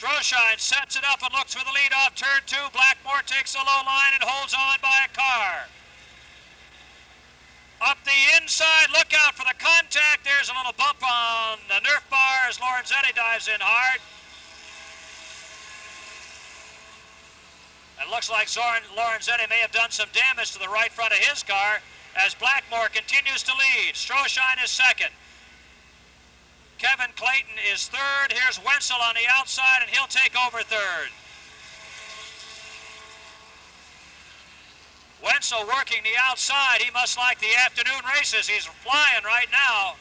Stroshine sets it up and looks for the lead off turn 2. Blackmore takes the low line and holds on by a car. Up the inside, look out for the contact. There's a little bump on the Nerf bar as Lorenzetti dives in hard. It looks like Lorenzetti may have done some damage to the right front of his car as Blackmore continues to lead. Stroshine is second. Kevin Clayton is third. Here's Wenzel on the outside, and he'll take over third. Wenzel working the outside. He must like the afternoon races. He's flying right now.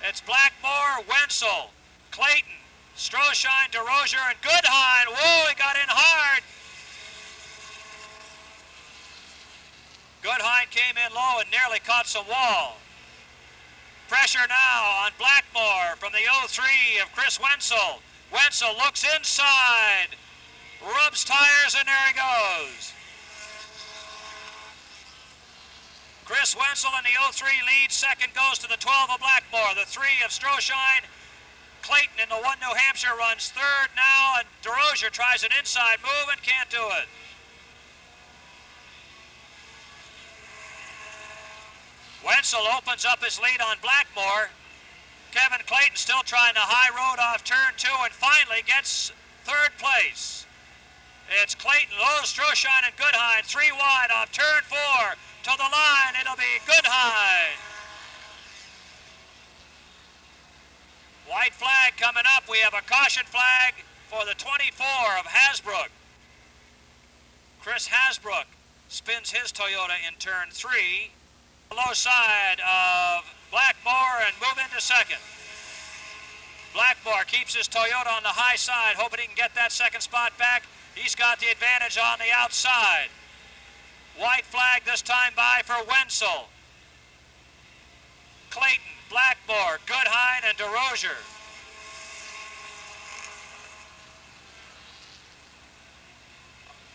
It's Blackmore, Wenzel, Clayton, Stroshine, DeRozier, and Goodhine. Whoa, he got in hard. Goodhine came in low and nearly caught some wall. Pressure now on Blackmore from the 03 of Chris Wenzel. Wenzel looks inside, rubs tires, and there he goes. Chris Wenzel in the 03 lead. Second goes to the 12 of Blackmore. The 3 of Stroshine. Clayton in the 1 New Hampshire runs third now, and DeRozier tries an inside move and can't do it. Wenzel opens up his lead on Blackmore. Kevin Clayton still trying the high road off turn 2 and finally gets third place. It's Clayton, Lowe, Stroshine, and Goodhine. 3 wide off turn 4. To the line, it'll be Goodhine. White flag coming up. We have a caution flag for the 24 of Hasbrook. Chris Hasbrook spins his Toyota in turn 3. The low side of Blackmore and move into second. Blackmore keeps his Toyota on the high side, hoping he can get that second spot back. He's got the advantage on the outside. White flag this time by for Wenzel. Clayton, Blackmore, Goodhine, and DeRozier.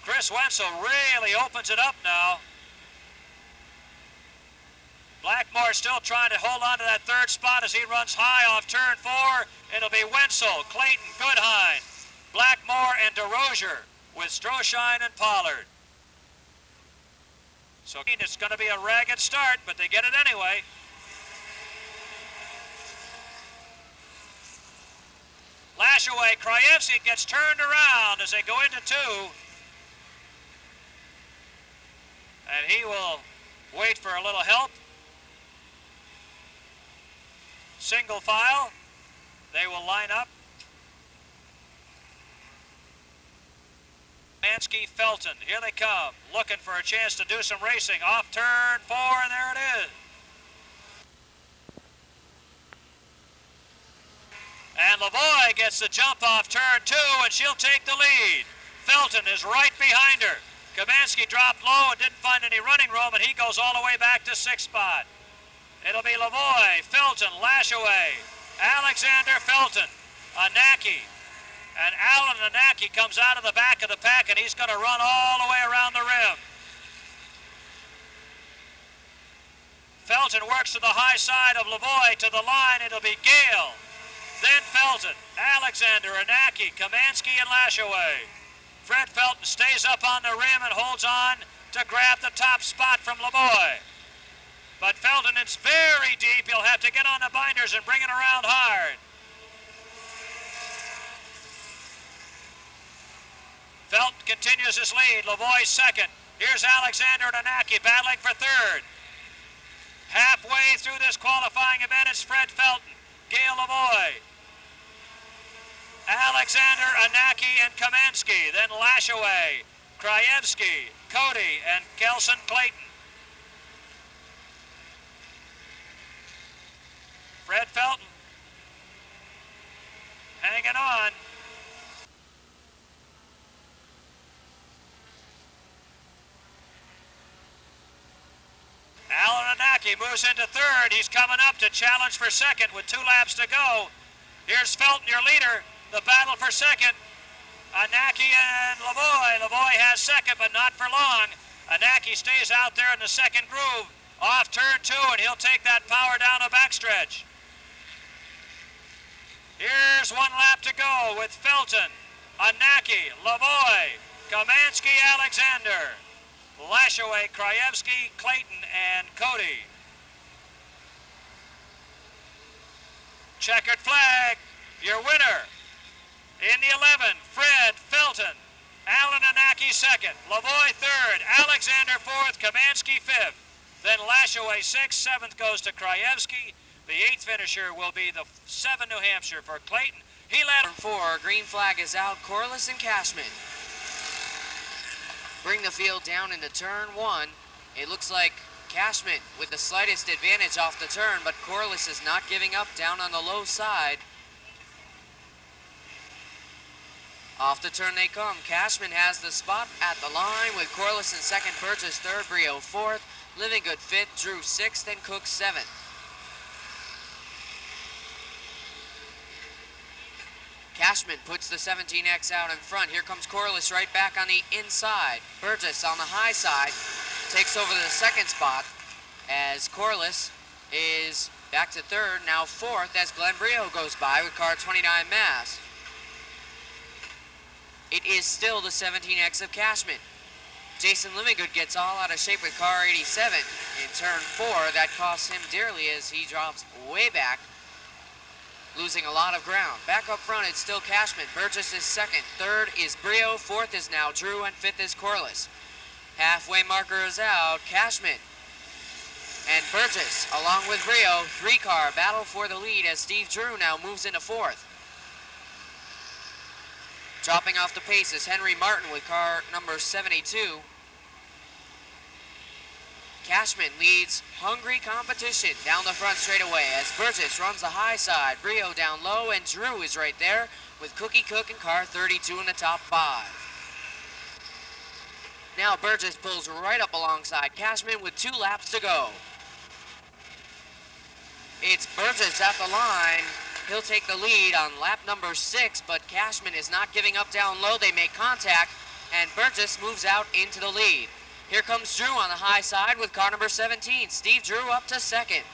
Chris Wenzel really opens it up now. Blackmore still trying to hold on to that third spot as he runs high off turn 4. It'll be Wenzel, Clayton, Goodhine, Blackmore, and DeRozier with Stroshine and Pollard. So it's going to be a ragged start, but they get it anyway. Lashaway, Krajewski gets turned around as they go into 2. And he will wait for a little help. Single file. They will line up. Kamansky, Felton, here they come, looking for a chance to do some racing. Off turn 4, and there it is. And Lavoie gets the jump off turn 2, and she'll take the lead. Felton is right behind her. Kamansky dropped low and didn't find any running room, and he goes all the way back to 6th spot. It'll be Lavoie, Felton, Lashaway, Alexander, Felton, Anaki. And Alan Anaki comes out of the back of the pack, and he's going to run all the way around the rim. Felton works to the high side of Lavoie to the line. It'll be Gale. Then Felton, Alexander, Anaki, Kamansky, and Lashaway. Fred Felton stays up on the rim and holds on to grab the top spot from Lavoie. But Felton is very deep. He'll have to get on the binders and bring it around hard. Felton continues his lead. Lavoie second. Here's Alexander and Anaki battling for third. Halfway through this qualifying event, it's Fred Felton, Gale Lavoie, Alexander, Anaki, and Kamansky. Then Lashaway, Krajewski, Cody, and Kelson Clayton. Fred Felton hanging on. Alan Anaki moves into third. He's coming up to challenge for second with 2 laps to go. Here's Felton, your leader. The battle for second. Anaki and Lavoie. Lavoie has second, but not for long. Anaki stays out there in the second groove. Off turn 2, and he'll take that power down the backstretch. Here's 1 lap to to go with Felton, Anaki, Lavoie, Kamansky, Alexander, Lashaway, Krajewski, Clayton, and Cody. Checkered flag, your winner. In the 11, Fred Felton, Alan Anaki second, Lavoie third, Alexander fourth, Kamansky fifth. Then Lashaway sixth, seventh goes to Krajewski. The eighth finisher will be the 7 New Hampshire for Clayton. He led. Turn 4, green flag is out, Corliss and Cashman. Bring the field down into turn 1. It looks like Cashman with the slightest advantage off the turn, but Corliss is not giving up down on the low side. Off the turn they come. Cashman has the spot at the line with Corliss in second, Burgess third, Brio fourth, Living Good fifth, Drew sixth, and Cook seventh. Cashman puts the 17X out in front. Here comes Corliss right back on the inside. Burgess on the high side takes over the second spot as Corliss is back to third, now fourth as Glenn Brio goes by with car 29 Mass. It is still the 17X of Cashman. Jason Livingood gets all out of shape with car 87 in turn 4. That costs him dearly as he drops way back, losing a lot of ground. Back up front, it's still Cashman. Burgess is second. Third is Brio. Fourth is now Drew, and fifth is Corliss. Halfway marker is out. Cashman and Burgess, along with Brio, 3-car battle for the lead as Steve Drew now moves into fourth. Dropping off the pace is Henry Martin with car number 72. Cashman leads hungry competition down the front straightaway as Burgess runs the high side, Brio down low, and Drew is right there with Cookie Cook and car 32 in the top 5. Now Burgess pulls right up alongside Cashman with 2 laps to go. It's Burgess at the line. He'll take the lead on lap number 6, but Cashman is not giving up down low. They make contact, and Burgess moves out into the lead. Here comes Drew on the high side with car number 17. Steve Drew up to second.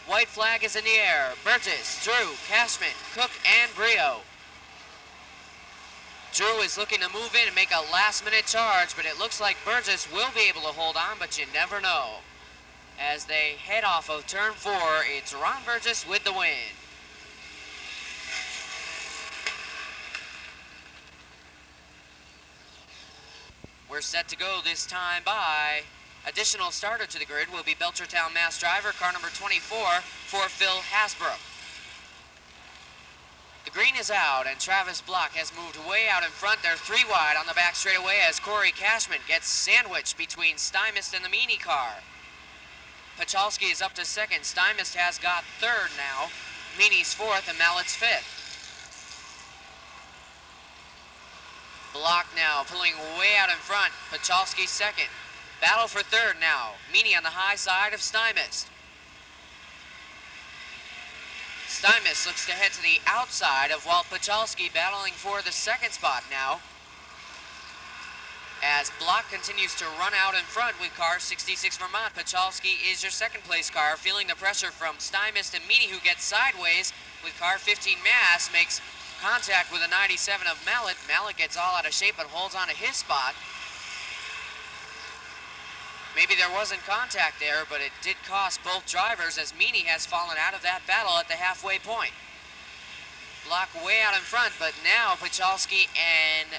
White flag is in the air. Burgess, Drew, Cashman, Cook, and Brio. Drew is looking to move in and make a last-minute charge, but it looks like Burgess will be able to hold on, but you never know. As they head off of turn 4, it's Ron Burgess with the win. We're set to go this time by. Additional starter to the grid will be Belchertown Mass driver, car number 24 for Phil Hasbrook. The green is out, and Travis Block has moved way out in front. They're 3 wide on the back straightaway as Corey Cashman gets sandwiched between Stymist and the Meany car. Pachalski is up to second. Stymist has got third now. Meany's fourth, and Mallett's fifth. Block now pulling way out in front. Pachalski second. Battle for third now. Meany on the high side of Stymist. Stymist looks to head to the outside of Walt Pachalski, battling for the second spot now, as Block continues to run out in front with car 66 Vermont. Pachalski is your second place car, feeling the pressure from Stymist and Meany, who gets sideways with car 15 Mass, makes contact with a 97 of Mallett. Mallett gets all out of shape but holds on to his spot. Maybe there wasn't contact there, but it did cost both drivers as Meany has fallen out of that battle at the halfway point. Block way out in front, but now Pachalski and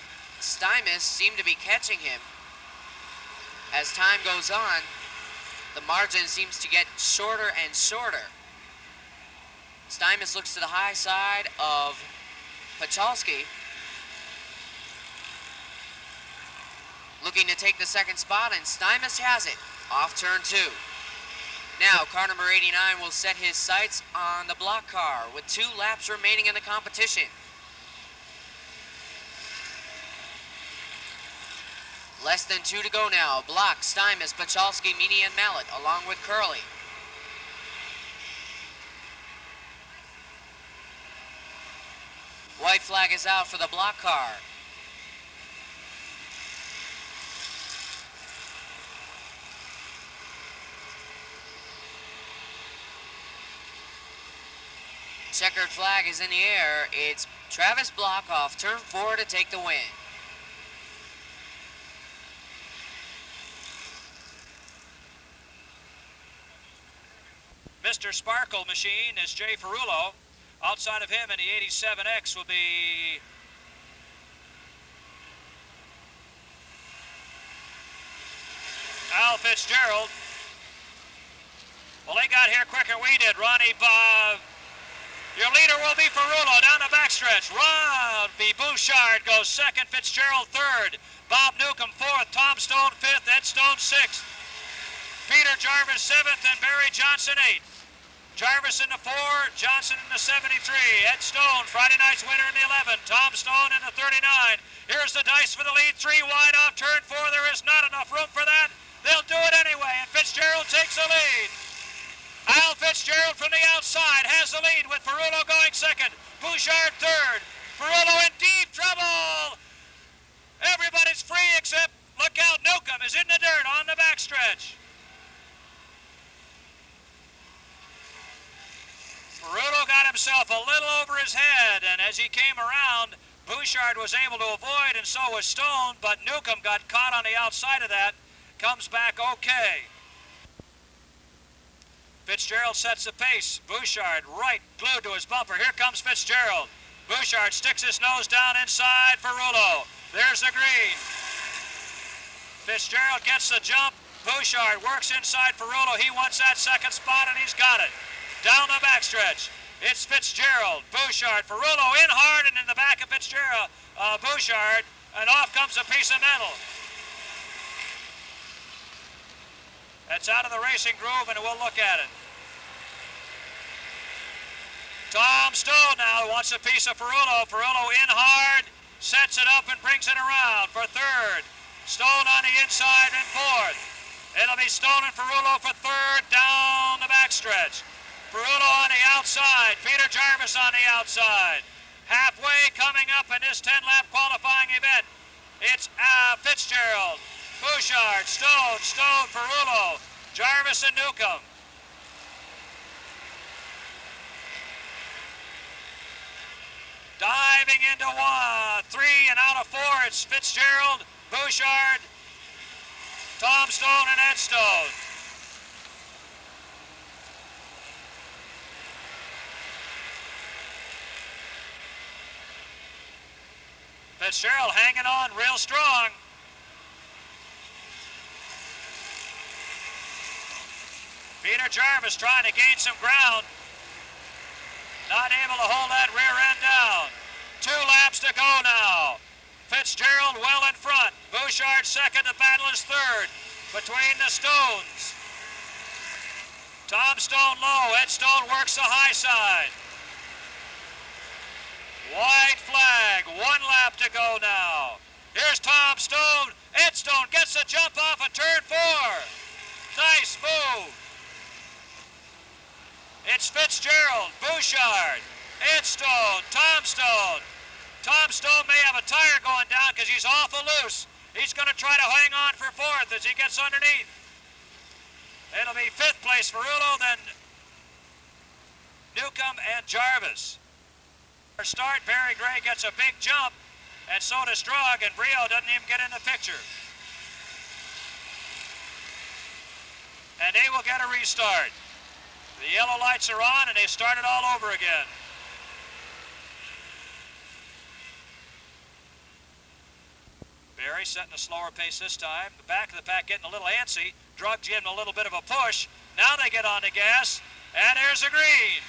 Stymist seem to be catching him. As time goes on, the margin seems to get shorter and shorter. Stymist looks to the high side of Pachalski, looking to take the second spot, and Stymist has it off turn 2. Now car number 89 will set his sights on the Block car with 2 laps remaining in the competition. Less than 2 to go now. Block, Stymist, Pachalski, Meany, and Mallett, along with Curley. White flag is out for the Block car. checkered flag is in the air. It's Travis Block off turn 4 to take the win. Mr. Sparkle Machine is Jay Ferrulo. Outside of him in the 87X will be Al Fitzgerald. Well, they got here quicker than we did, Ronnie. Your leader will be Ferrulo down the backstretch. Robbie Bouchard goes second, Fitzgerald third, Bob Newcomb fourth, Tom Stone fifth, Ed Stone sixth, Peter Jarvis seventh, and Barry Johnson eighth. Jarvis in the 4, Johnson in the 73, Ed Stone, Friday night's winner in the 11, Tom Stone in the 39. Here's the dice for the lead, 3 wide off turn 4. There is not enough room for that. They'll do it anyway, and Fitzgerald takes the lead. Al Fitzgerald from the outside has the lead with Ferrulo going second, Bouchard third. Ferrulo in deep trouble. Everybody's free except, look out, Newcomb is in the dirt on the backstretch. Ferrulo got himself a little over his head, and as he came around, Bouchard was able to avoid, and so was Stone, but Newcomb got caught on the outside of that, comes back okay. Fitzgerald sets the pace. Bouchard right glued to his bumper. Here comes Fitzgerald. Bouchard sticks his nose down inside Ferrulo. There's the green. Fitzgerald gets the jump. Bouchard works inside Ferrulo. He wants that second spot, and he's got it. Down the backstretch, it's Fitzgerald, Bouchard, Ferrulo in hard and in the back of Fitzgerald, Bouchard, and off comes a piece of metal. That's out of the racing groove, and we'll look at it. Tom Stone now wants a piece of Ferrulo. Ferrulo in hard, sets it up and brings it around for third. Stone on the inside and fourth. It'll be Stone and Ferrulo for third down the backstretch. Ferrulo on the outside, Peter Jarvis on the outside. Halfway coming up in this 10-lap qualifying event, it's Fitzgerald, Bouchard, Stone, Ferrulo, Jarvis and Newcomb. Diving into 3 and out of 4, it's Fitzgerald, Bouchard, Tom Stone and Ed Stone. Fitzgerald hanging on real strong. Peter Jarvis trying to gain some ground. Not able to hold that rear end down. 2 laps to go now. Fitzgerald well in front. Bouchard second. The battle is third between the Stones. Tom Stone low. Ed Stone works the high side. White flag, 1 lap to go now. Here's Tom Stone. Ed Stone gets the jump off of turn 4. Nice move. It's Fitzgerald, Bouchard, Ed Stone, Tom Stone. Tom Stone may have a tire going down because he's awful loose. He's going to try to hang on for 4th as he gets underneath. It'll be 5th place for Ferrulo, then Newcomb and Jarvis. Start, Barry Gray gets a big jump, and so does Strug, and Brio doesn't even get in the picture. And they will get a restart. The yellow lights are on, and they start it all over again. Barry setting a slower pace this time. The back of the pack getting a little antsy. Drug giving a little bit of a push. Now they get on the gas, and there's a green.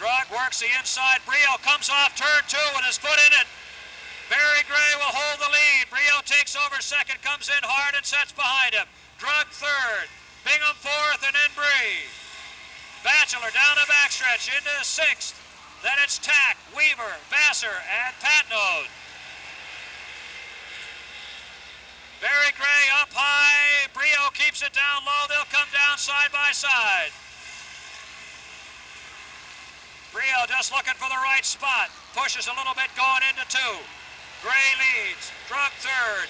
Drug works the inside. Brio comes off turn 2 with his foot in it. Barry Gray will hold the lead. Brio takes over second, comes in hard and sets behind him. Drug third. Bingham fourth, and then Bree. Batchelor down the backstretch into 6th. Then it's Tack, Weaver, Vassar, and Patnode. Barry Gray up high. Brio keeps it down low. They'll come down side by side. Brio just looking for the right spot. Pushes a little bit going into 2. Gray leads. Drug third.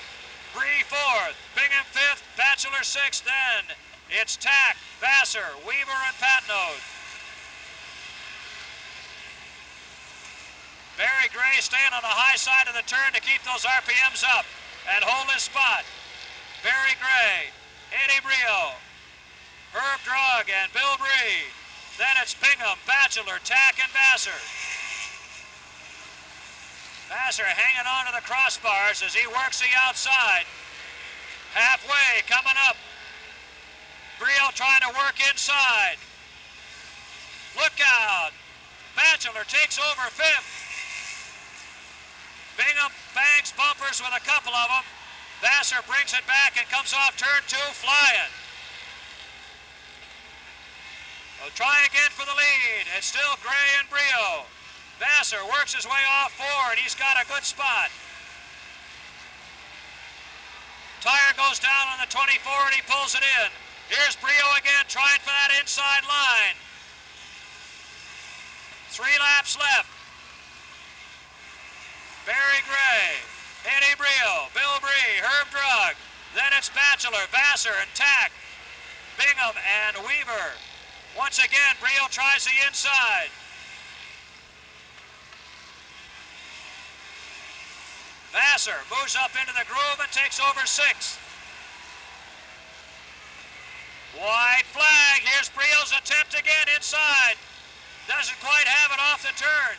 Bree fourth. Bingham 5th. Batchelor 6th. Then It's Tack, Vassar, Weaver, and Patnode. Barry Gray staying on the high side of the turn to keep those RPMs up and hold his spot. Barry Gray, Eddie Brio, Herb Drug, and Bill Bree. Then it's Bingham, Batchelor, Tack, and Vassar. Vassar hanging on to the crossbars as he works the outside. Halfway, coming up. Brio trying to work inside. Look out. Batchelor takes over fifth. Bingham bangs bumpers with a couple of them. Vassar brings it back and comes off turn 2 flying. We'll try again for the lead. It's still Gray and Brio. Vassar works his way off 4 and he's got a good spot. Tire goes down on the 24 and he pulls it in. Here's Brio again trying for that inside line. 3 laps left. Barry Gray, Eddie Brio, Bill Bree, Herb Drug. Then it's Batchelor, Vassar, and Tack, Bingham, and Weaver. Once again, Brio tries the inside. Vassar moves up into the groove and takes over 6. White flag. Here's Brio's attempt again inside. Doesn't quite have it off the turn.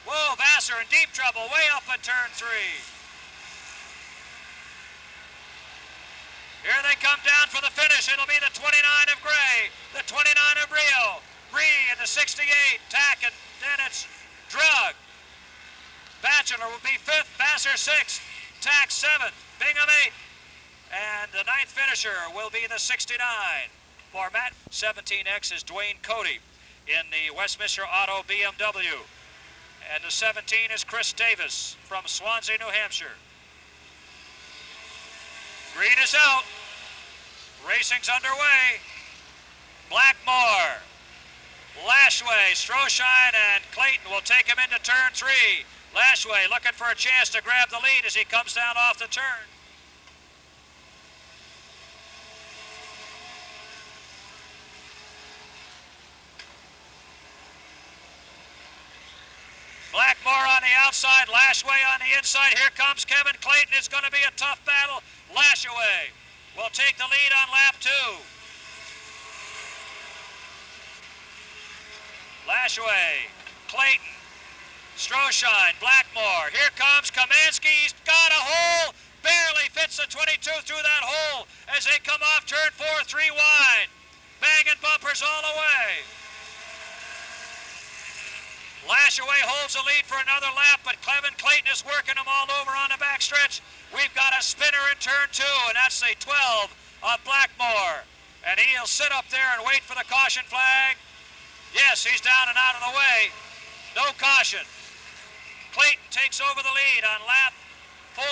Whoa, Vassar in deep trouble, way up at turn 3. Here they come down for the finish. It'll be the 29 of Gray, the 29 of Brio. Bree in the 68, Tack, and then it's Drug. Batchelor will be 5th, Vassar 6th, Tack 7th, Bingham 8th. And the 9th finisher will be the 69. For Matt, 17X is Dwayne Cody in the Westminster Auto BMW. And the 17 is Chris Davis from Swansea, New Hampshire. Green is out. Racing's underway. Blackmore, Lashway, Stroshine, and Clayton will take him into turn 3. Lashway looking for a chance to grab the lead as he comes down off the turn. Blackmore on the outside, Lashway on the inside. Here comes Kevin Clayton. It's going to be a tough battle. Lashway will take the lead on lap 2. Lashway, Clayton, Stroshine, Blackmore. Here comes Kamansky. He's got a hole. Barely fits the 22 through that hole as they come off turn 4, 3 wide. Banging bumpers all the way. Lashaway holds the lead for another lap, but Kevin Clayton is working them all over on the backstretch. We've got a spinner in turn 2, and that's the 12 of Blackmore. And he'll sit up there and wait for the caution flag. Yes, he's down and out of the way. No caution. Clayton takes over the lead on lap 4.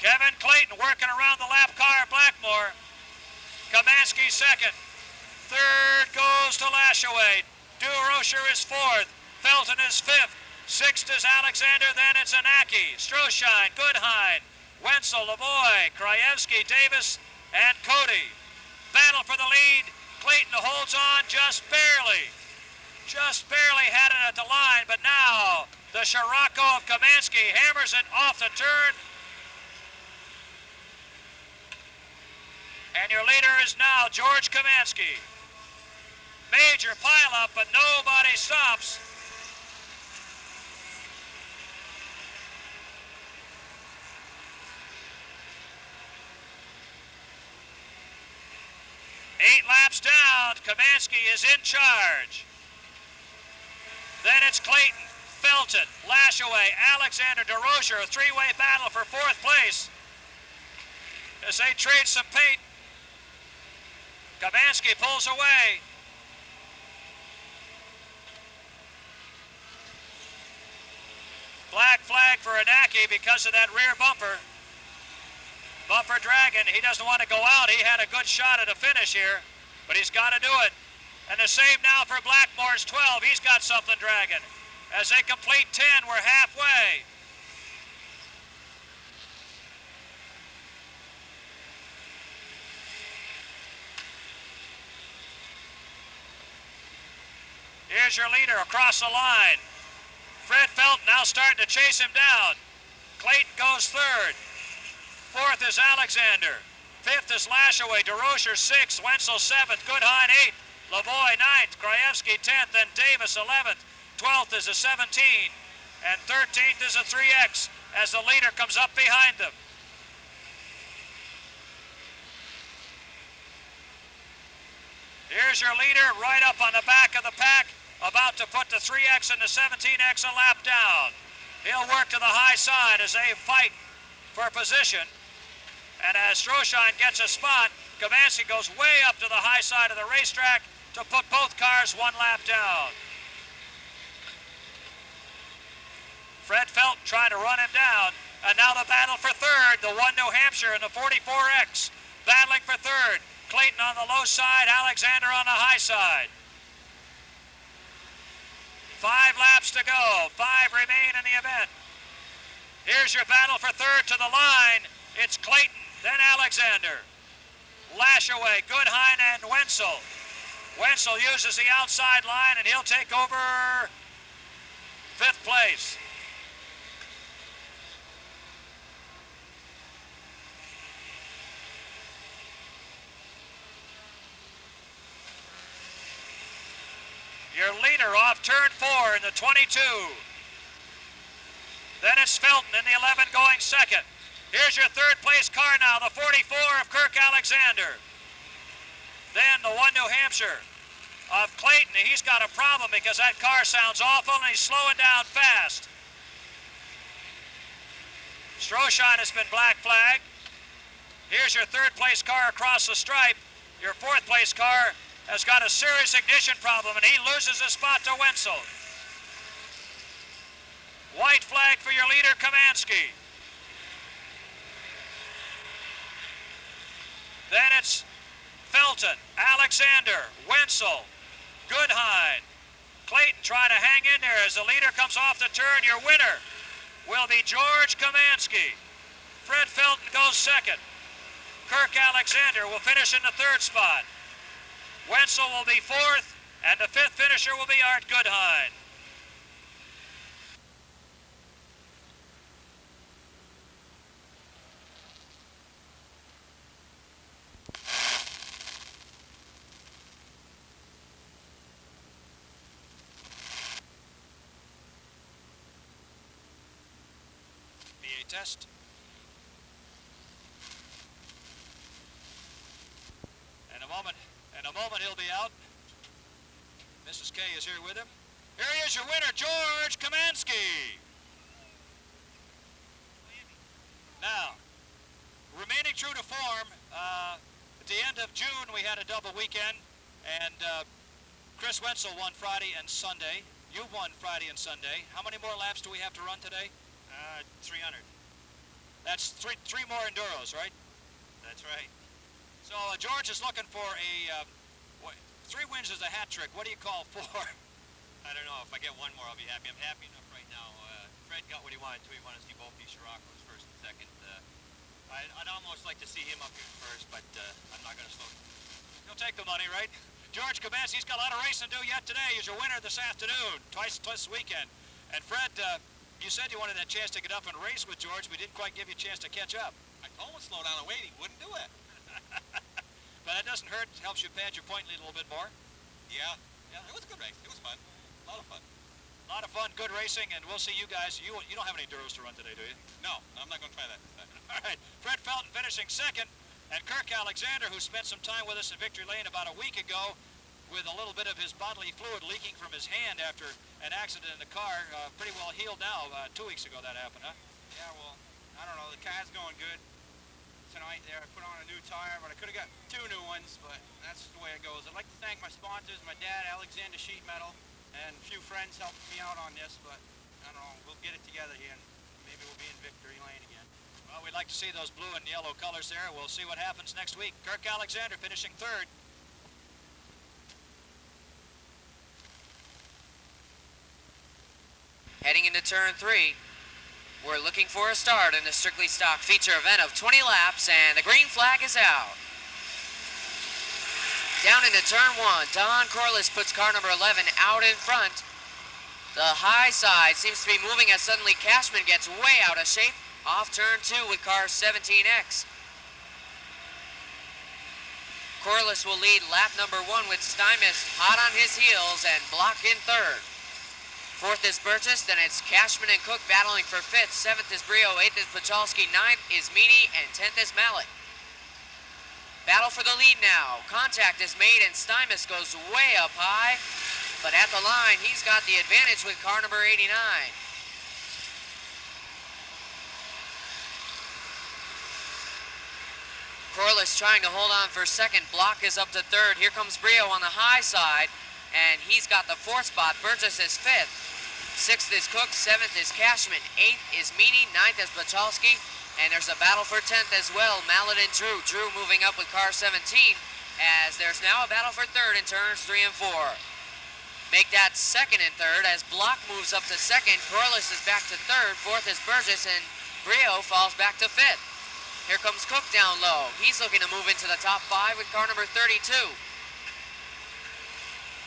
Kevin Clayton working around the lap car at Blackmore. Kamansky 2nd. 3rd goes to Lashaway. DeRocher is 4th. Felton is 5th. 6th is Alexander. Then it's Anaki, Stroshine, Goodhine, Wenzel, Lavoie, Krajewski, Davis, and Cody. Battle for the lead. Clayton holds on just barely. Just barely had it at the line, but now the Scirocco of Kamansky hammers it off the turn. And your leader is now George Kamansky. Major pileup, but nobody stops. Eight laps down, Kamansky is in charge. Then it's Clayton, Felton, Lashaway, Alexander, DeRocher, a 3-way battle for 4th place as they trade some paint. Kamansky pulls away. Black flag for Anaki because of that rear bumper. Bumper dragging. He doesn't want to go out. He had a good shot at a finish here, but he's got to do it. And the same now for Blackmore's 12. He's got something dragging. As they complete 10, we're halfway. Here's your leader across the line. Fred Felton now starting to chase him down. Clayton goes third. Fourth is Alexander. Fifth is Lashaway. DeRocher sixth. Wenzel seventh. Goodhine eighth. Lavoie ninth. Krajewski 10th. Then Davis 11th. 12th is a 17. And 13th is a 3X as the leader comes up behind them. Here's your leader right up on the back of the pack, about to put the 3X and the 17X a lap down. He'll work to the high side as they fight for position. And as Stroschein gets a spot, Kamansky goes way up to the high side of the racetrack to put both cars one lap down. Fred Felton trying to run him down, and now the battle for third, the 1 New Hampshire and the 44X battling for third. Clayton on the low side, Alexander on the high side. 5 laps to go, 5 remain in the event. Here's your battle for third to the line. It's Clayton, then Alexander. Lashaway, Goodhine, and Wenzel. Wenzel uses the outside line, and he'll take over 5th place. Your leader off turn 4 in the 22. Then it's Felton in the 11 going second. Here's your third place car now, the 44 of Kirk Alexander. Then the 1 New Hampshire of Clayton. He's got a problem because that car sounds awful and he's slowing down fast. Stroschein has been black flagged. Here's your third place car across the stripe. Your 4th place car has got a serious ignition problem, and he loses his spot to Wenzel. White flag for your leader, Kamansky. Then it's Felton, Alexander, Wenzel, Goodhine. Clayton trying to hang in there as the leader comes off the turn. Your winner will be George Kamansky. Fred Felton goes second. Kirk Alexander will finish in the 3rd spot. Wenzel will be 4th, and the 5th finisher will be Art Goodhine. VA test. In a moment he'll be out. Mrs. K is here with him. Here he is, your winner, George Kamansky. Now, remaining true to form, at the end of June we had a double weekend, and Chris Wenzel won Friday and Sunday. You won Friday and Sunday. How many more laps do we have to run today? 300. That's three more enduros, right? That's right. So George is looking for a 3 wins is a hat trick. What do you call 4? I don't know. If I get one more, I'll be happy. I'm happy enough right now. Fred got what he wanted to. He wanted to see both these Scirocco's 1st and 2nd. I'd almost like to see him up here first, but I'm not going to slow down. You'll take the money, right? George Kamansky's got a lot of racing to do yet today. He's your winner this afternoon, twice this weekend. And Fred, you said you wanted a chance to get up and race with George. We didn't quite give you a chance to catch up. I told him to slow down and wait. He wouldn't do it. But that doesn't hurt. It helps you pad your point lead a little bit more. Yeah, it was a good race. It was fun. A lot of fun. A lot of fun, good racing, and we'll see you guys. You don't have any enduros to run today, do you? No, I'm not going to try that this time. All right. Fred Felton finishing 2nd, and Kirk Alexander, who spent some time with us in Victory Lane about a week ago with a little bit of his bodily fluid leaking from his hand after an accident in the car, pretty well healed now. 2 weeks ago that happened, huh? Yeah, well, I don't know. The car's going good. Tonight there, I put on a new tire, but I could have got 2 new ones, but that's the way it goes. I'd like to thank my sponsors, my dad, Alexander Sheet Metal, and a few friends helped me out on this, but I don't know, we'll get it together here, and maybe we'll be in Victory Lane again. Well, we'd like to see those blue and yellow colors there. We'll see what happens next week. Kirk Alexander finishing 3rd. Heading into turn 3. We're looking for a start in the strictly stock feature event of 20 laps, and the green flag is out. Down into turn 1, Don Corliss puts car number 11 out in front. The high side seems to be moving as suddenly Cashman gets way out of shape off turn 2 with car 17X. Corliss will lead lap number 1 with Stymist hot on his heels and Block in third. 4th is Burgess, then it's Cashman and Cook battling for 5th. 7th is Brio, 8th is Pachalski, 9th is Meany, and 10th is Mallet. Battle for the lead now. Contact is made and Stymist goes way up high, but at the line he's got the advantage with car number 89. Corliss trying to hold on for second. Block is up to third. Here comes Brio on the high side, and he's got the 4th spot. Burgess is 5th. 6th is Cook. 7th is Cashman. 8th is Meany. 9th is Pachalski. And there's a battle for 10th as well. Mallet and Drew. Drew moving up with car 17, as there's now a battle for third in turns 3 and 4. Make that second and third as Block moves up to second. Corliss is back to third. 4th is Burgess, and Brio falls back to 5th. Here comes Cook down low. He's looking to move into the top 5 with car number 32.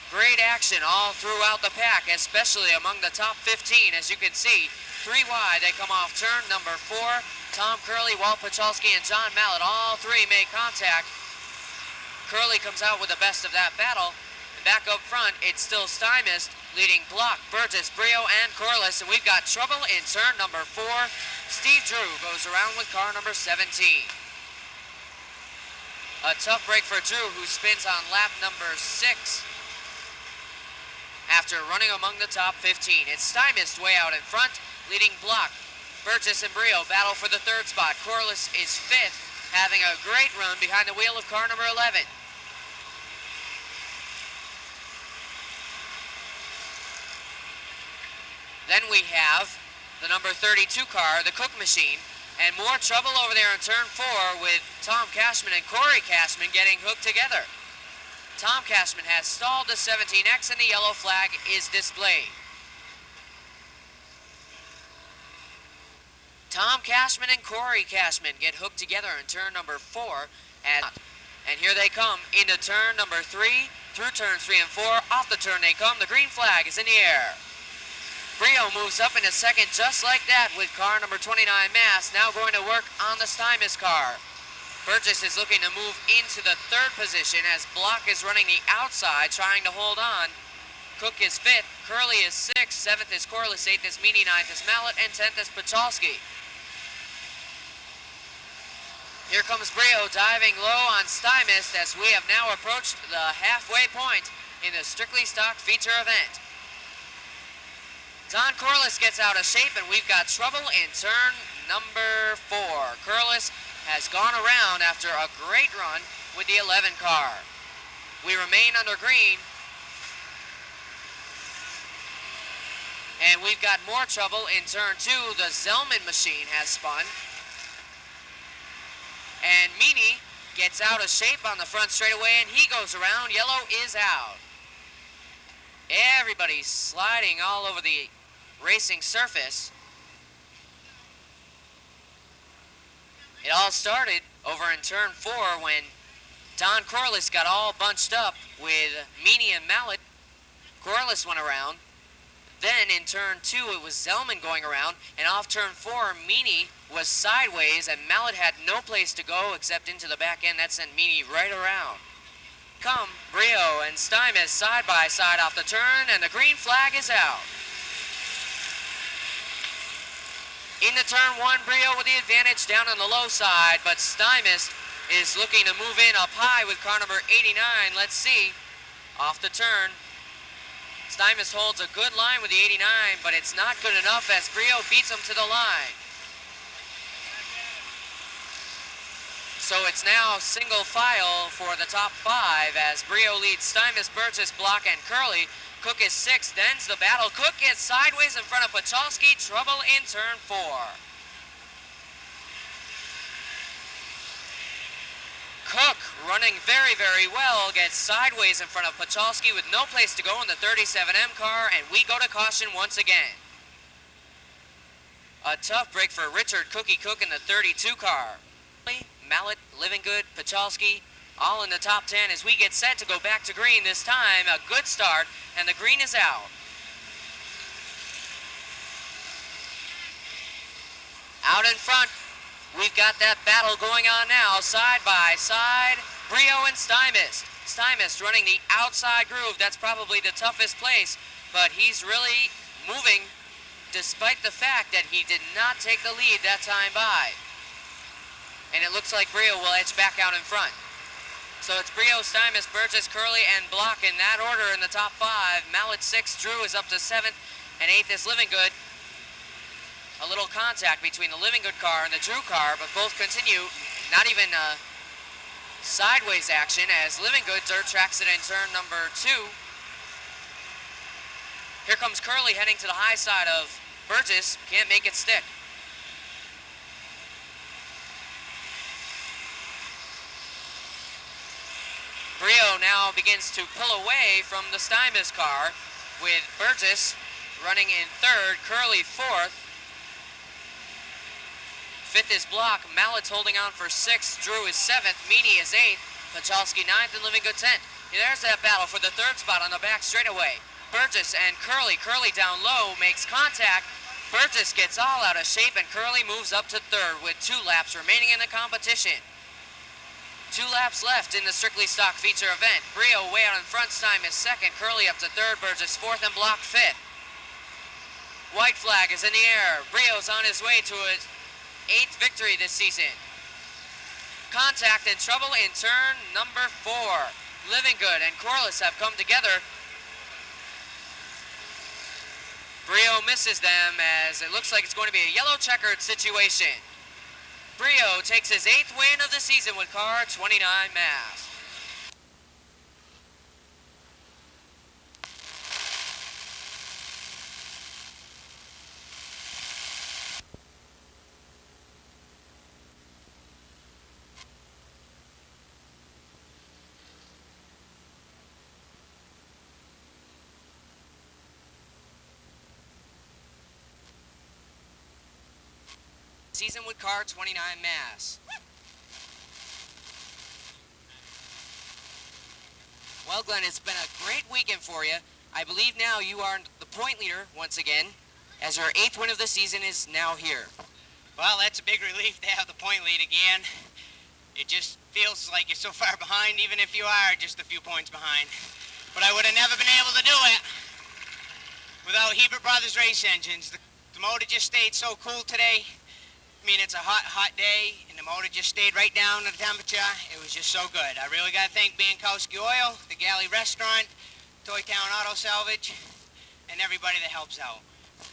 Great action all throughout the pack, especially among the top 15. As you can see, 3 wide, they come off turn number 4. Tom Curley, Walt Pachalski, and John Mallet, all 3 make contact. Curley comes out with the best of that battle. And back up front, it's still Stymist leading Block, Burgess, Brio, and Corliss. And we've got trouble in turn number 4. Steve Drew goes around with car number 17. A tough break for Drew, who spins on lap number 6 after running among the top 15. It's Stymist way out in front, leading Block. Burgess and Brio battle for the 3rd spot. Corliss is 5th, having a great run behind the wheel of car number 11. Then we have the number 32 car, the Cook machine, and more trouble over there in turn 4 with Tom Cashman and Corey Cashman getting hooked together. Tom Cashman has stalled the 17X and the yellow flag is displayed. Tom Cashman and Corey Cashman get hooked together in turn number 4, and here they come into turn number 3, through turns 3 and 4, off the turn they come, the green flag is in the air. Brio moves up into second just like that with car number 29 Mass, now going to work on the Stymist car. Burgess is looking to move into the 3rd position as Block is running the outside trying to hold on. Cook is 5th, Curley is 6th, 7th is Corliss, 8th is Meany, 9th is Mallet, and 10th is Pachalski. Here comes Brio diving low on Stymist as we have now approached the halfway point in the strictly stock feature event. Don Corliss gets out of shape, and we've got trouble in turn number 4. Corliss has gone around after a great run with the 11 car. We remain under green, and we've got more trouble in turn 2. The Zellman machine has spun, and Meany gets out of shape on the front straightaway, and he goes around. Yellow is out. Everybody's sliding all over the racing surface. It all started over in turn 4 when Don Corliss got all bunched up with Meany and Mallet. Corliss went around. Then in turn 2 it was Zellman going around, and off turn 4 Meany was sideways and Mallet had no place to go except into the back end. That sent Meany right around. Come Brio and Stymist side by side off the turn, and the green flag is out. Into turn 1, Brio with the advantage down on the low side, but Stymist is looking to move in up high with car number 89. Let's see. Off the turn. Stymist holds a good line with the 89, but it's not good enough as Brio beats him to the line. So it's now single file for the top 5 as Brio leads Stymist, Burgess, Block, and Curley. Cook is 6th, ends the battle. Cook gets sideways in front of Pachalski. Trouble in turn 4. Cook, running very, very well, gets sideways in front of Pachalski with no place to go in the 37M car, and we go to caution once again. A tough break for Richard Cookie Cook in the 32 car. Mallet, Living Good, Pachalski, all in the top 10 as we get set to go back to green. This time, a good start, and the green is out. Out in front, we've got that battle going on now, side by side, Brio and Stymist. Stymist running the outside groove. That's probably the toughest place, but he's really moving despite the fact that he did not take the lead that time by. And it looks like Brio will edge back out in front. So it's Brio, Stymist, Burgess, Curley, and Block in that order in the top 5. Mallet 6, Drew is up to 7th, and 8th is Living Good. A little contact between the Living Good car and the Drew car, but both continue. Not even sideways action as Living Good dirt tracks it in turn number 2. Here comes Curley heading to the high side of Burgess. Can't make it stick. Brio now begins to pull away from the Stymist car with Burgess running in 3rd, Curley 4th. 5th is Block. Mallet's holding on for 6th. Drew is 7th. Meany is 8th. Pachalski 9th and Living Good 10th. There's that battle for the 3rd spot on the back straightaway. Burgess and Curley. Curley down low makes contact. Burgess gets all out of shape and Curley moves up to 3rd with 2 laps remaining in the competition. 2 laps left in the strictly stock feature event. Brio way out in front. Stymist 2nd. Curley up to 3rd. Burgess 4th and Block 5th. White flag is in the air. Brio's on his way to his 8th victory this season. Contact and trouble in turn number 4. Living Good and Corliss have come together. Brio misses them as it looks like it's going to be a yellow checkered situation. Brio takes his 8th win of the season with car 29 Mass. Season with car 29 Mass. Well, Glenn, it's been a great weekend for you. I believe now you are the point leader once again, as your 8th win of the season is now here. Well, that's a big relief to have the point lead again. It just feels like you're so far behind, even if you are just a few points behind. But I would have never been able to do it without Hebert Brothers race engines. The motor just stayed so cool today. I mean, it's a hot, hot day, and the motor just stayed right down to the temperature. It was just so good. I really got to thank Kamansky Oil, the Galley Restaurant, Toy Town Auto Salvage, and everybody that helps out.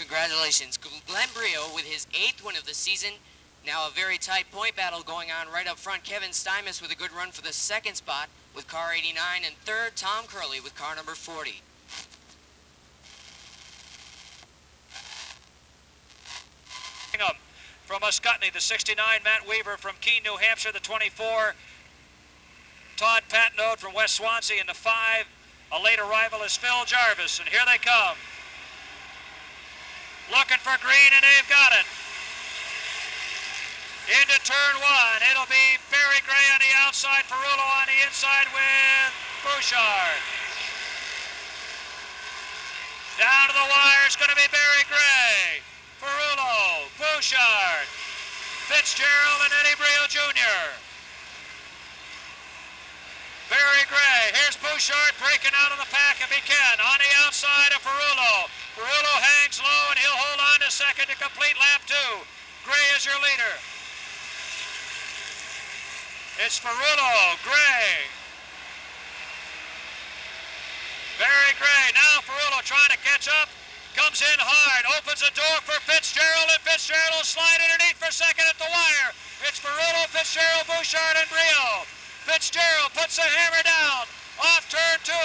Congratulations. Glenn Brio with his 8th win of the season. Now a very tight point battle going on right up front. Kevin Stymist with a good run for the 2nd spot with car 89, and 3rd, Tom Curley with car number 40. From Muscatney, the 69, Matt Weaver. From Keene, New Hampshire, the 24, Todd Patnode. From West Swansea in the 5, a late arrival is Phil Jarvis, and here they come. Looking for green, and they've got it. Into turn 1, it'll be Barry Gray on the outside, Ferrullo on the inside with Bouchard. Down to the wire, it's going to be Barry Gray, Ferrullo, Bouchard, Fitzgerald, and Eddie Brio Jr. Barry Gray, here's Bouchard breaking out of the pack if he can. On the outside of Ferrullo. Ferrullo hangs low and he'll hold on to 2nd to complete lap 2. Gray is your leader. It's Ferrullo, Gray. Barry Gray, now Ferrullo trying to catch up. Comes in hard, opens the door for Fitzgerald, and Fitzgerald will slide underneath for 2nd at the wire. It's Ferrullo, Fitzgerald, Bouchard, and Brio. Fitzgerald puts the hammer down, off turn 2,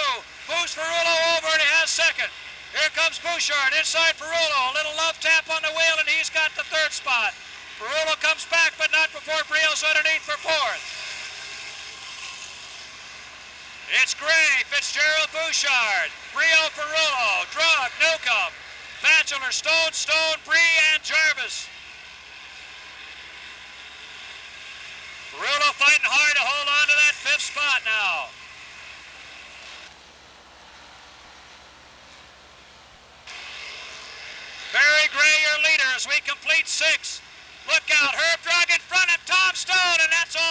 moves Ferrullo over, and he has 2nd. Here comes Bouchard, inside Ferrullo, a little love tap on the wheel, and he's got the 3rd spot. Ferrullo comes back, but not before Brio's underneath for 4th. It's Gray, Fitzgerald, Bouchard, Brio, Ferrullo, Drug, Newcomb, Bachelor, Stone, Bree, and Jarvis. Ferrullo fighting hard to hold on to that 5th spot.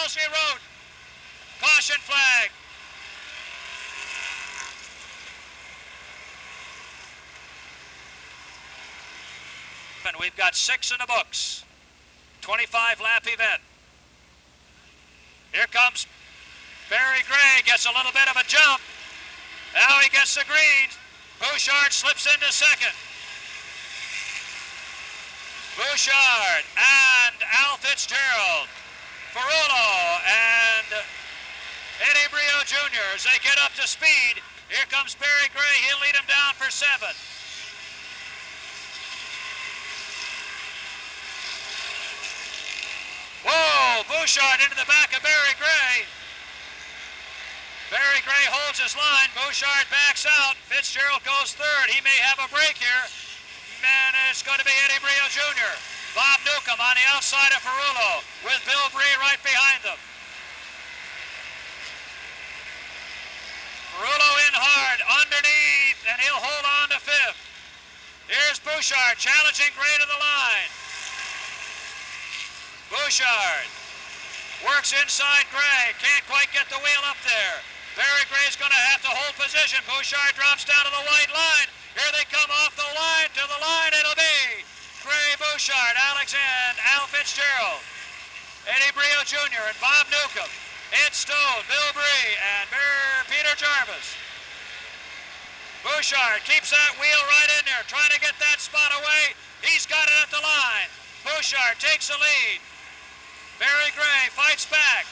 Wellesley Road. Caution flag. And we've got 6 in the books. 25-lap event. Here comes Barry Gray, gets a little bit of a jump. Now he gets the green. Bouchard slips into second. Bouchard and Al Fitzgerald, Ferrullo and Eddie Brio Jr. as they get up to speed. Here comes Barry Gray. He'll lead him down for 7. Whoa, Bouchard into the back of Barry Gray. Barry Gray holds his line. Bouchard backs out. Fitzgerald goes third. He may have a break here. And it's going to be Eddie Brio Jr. Bob Newcomb on the outside of Ferrullo with Bill Bree right behind them. Ferrullo in hard, underneath, and he'll hold on to 5th. Here's Bouchard challenging Gray to the line. Bouchard works inside Gray, can't quite get the wheel up there. Barry Gray's going to have to hold position. Bouchard drops down to the white line. Here they come off the line, to the line it'll be Gray, Bouchard, Alexander, Al Fitzgerald, Eddie Brio Jr. and Bob Newcomb, Ed Stone, Bill Bree, and Peter Jarvis. Bouchard keeps that wheel right in there, trying to get that spot away. He's got it at the line. Bouchard takes the lead. Barry Gray fights back.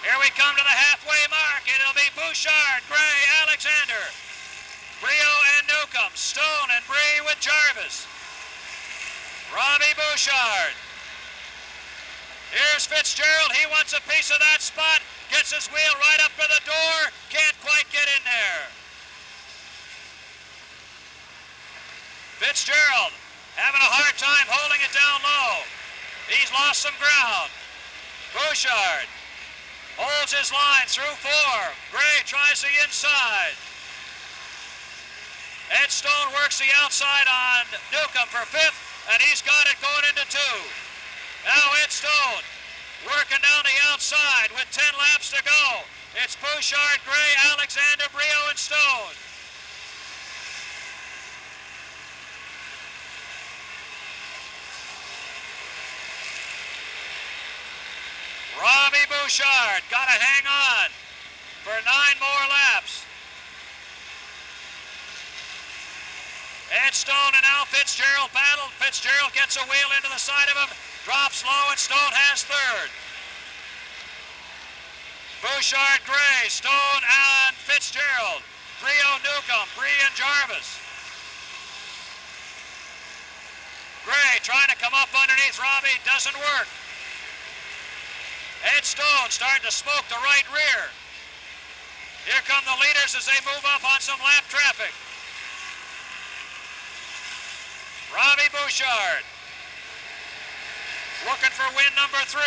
Here we come to the halfway mark. It'll be Bouchard, Gray, Alexander, Brio and Newcomb, Stone and Bree with Jarvis. Robbie Bouchard. Here's Fitzgerald. He wants a piece of that spot. Gets his wheel right up to the door. Can't quite get in there. Fitzgerald having a hard time holding it down low. He's lost some ground. Bouchard holds his line through 4. Gray tries the inside. Ed Stone works the outside on Newcomb for 5th, and he's got it going into 2. Now Ed Stone working down the outside with 10 laps to go. It's Bouchard, Gray, Alexander, Brio, and Stone. Robbie Bouchard got to hang on for 9 more laps. Ed Stone and Al Fitzgerald battle. Fitzgerald gets a wheel into the side of him, drops low, and Stone has 3rd. Bouchard, Gray, Stone, and Fitzgerald. Brio, Newcomb, Bree, and Jarvis. Gray trying to come up underneath Robbie, doesn't work. Ed Stone starting to smoke the right rear. Here come the leaders as they move up on some lap traffic. Robbie Bouchard looking for win number 3.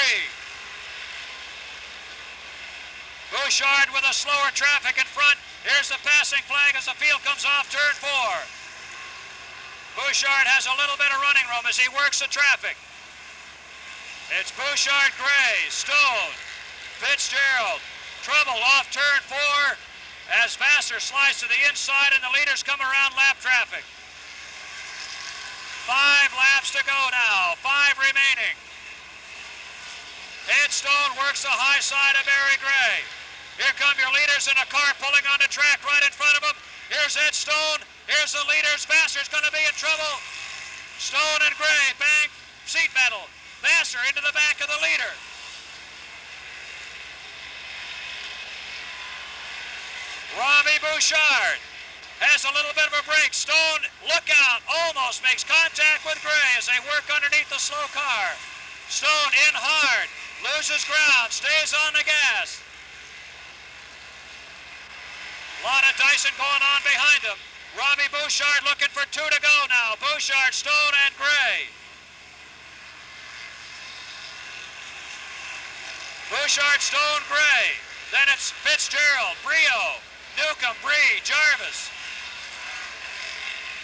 Bouchard with a slower traffic in front. Here's the passing flag as the field comes off turn 4. Bouchard has a little bit of running room as he works the traffic. It's Bouchard, Gray, Stone, Fitzgerald. Trouble off turn 4 as Vassar slides to the inside and the leaders come around lap traffic. 5 laps to go now, 5 remaining. Ed Stone works the high side of Barry Gray. Here come your leaders in a car pulling on the track right in front of them. Here's Ed Stone, here's the leaders. Vassar's going to be in trouble. Stone and Gray, bang, seat metal. Vassar into the back of the leader. Robbie Bouchard has a little bit of a break. Stone, look out, almost makes contact with Gray as they work underneath the slow car. Stone in hard, loses ground, stays on the gas. A lot of Dyson going on behind him. Robbie Bouchard looking for 2 to go now. Bouchard, Stone, and Gray. Bouchard, Stone, Gray. Then it's Fitzgerald, Brio, Newcomb, Bree, Jarvis.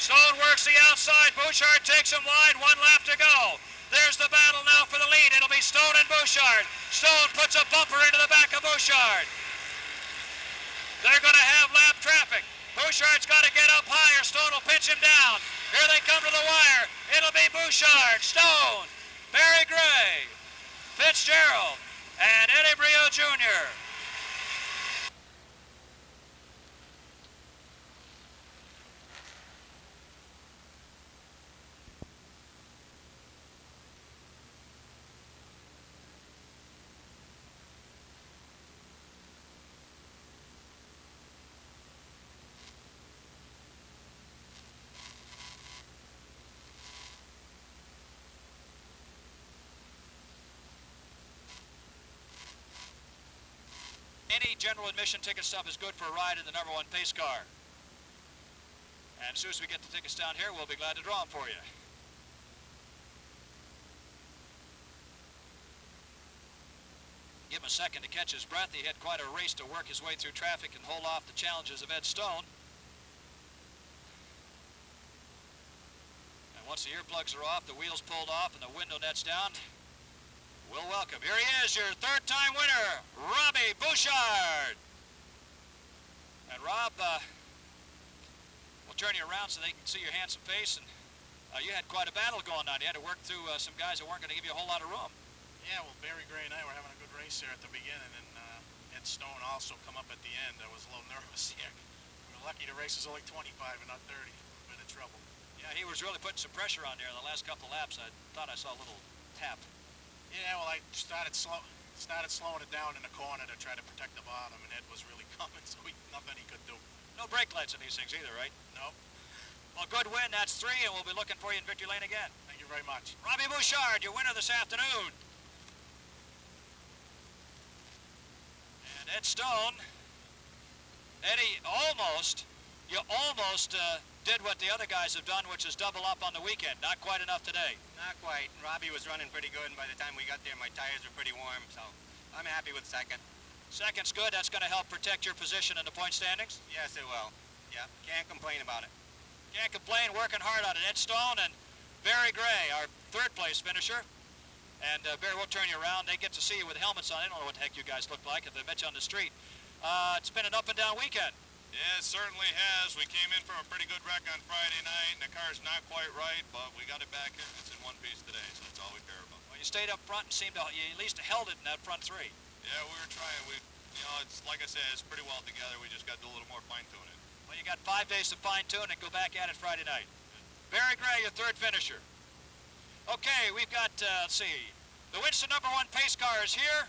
Stone works the outside. Bouchard takes him wide. 1 lap to go. There's the battle now for the lead. It'll be Stone and Bouchard. Stone puts a bumper into the back of Bouchard. They're going to have lap traffic. Bouchard's got to get up higher. Stone will pitch him down. Here they come to the wire. It'll be Bouchard, Stone, Barry Gray, Fitzgerald, and Eddie Brio Jr. Any general admission ticket stub is good for a ride in the #1 pace car. And as soon as we get the tickets down here, we'll be glad to draw them for you. Give him a second to catch his breath. He had quite a race to work his way through traffic and hold off the challenges of Ed Stone. And once the earplugs are off, the wheels pulled off, and the window net's down, we'll welcome. Here he is, your 3rd-time winner, Robbie Bouchard. And Rob, we'll turn you around so they can see your handsome face. And you had quite a battle going on. You had to work through some guys that weren't going to give you a whole lot of room. Yeah, well, Barry Gray and I were having a good race there at the beginning, and Ed Stone also come up at the end. I was a little nervous here. We were lucky the race was only 25 and not 30. A bit of trouble. Yeah, he was really putting some pressure on there in the last couple of laps. I thought I saw a little tap. Yeah, well, I started slowing it down in the corner to try to protect the bottom, and Ed was really coming, so nothing he could do. No brake lights in these things either, right? Nope. Well, good win. That's 3, and we'll be looking for you in victory lane again. Thank you very much. Robbie Bouchard, your winner this afternoon. And Ed Stone, Eddie, you almost did what the other guys have done, which is double up on the weekend. Not quite enough today. Not quite. Robbie was running pretty good, and by the time we got there, my tires were pretty warm, so I'm happy with 2nd. Second's good. That's going to help protect your position in the point standings? Yes, it will. Yeah, can't complain about it. Can't complain, working hard on it. Ed Stone and Barry Gray, our 3rd-place finisher. And Barry, we'll turn you around. They get to see you with helmets on. They don't know what the heck you guys look like if they met you on the street. It's been an up-and-down weekend. Yeah, it certainly has. We came in from a pretty good wreck on Friday night, and the car's not quite right, but we got it back in. It's in one piece today, so that's all we care about. Well, you stayed up front and seemed to, you at least held it in that front 3. Yeah, we were trying. It's like I said, it's pretty well together. We just got to do a little more fine-tuning. Well, you got 5 days to fine-tune and go back at it Friday night. Barry Gray, your 3rd finisher. Okay, we've got, let's see, the Winchester #1 pace car is here.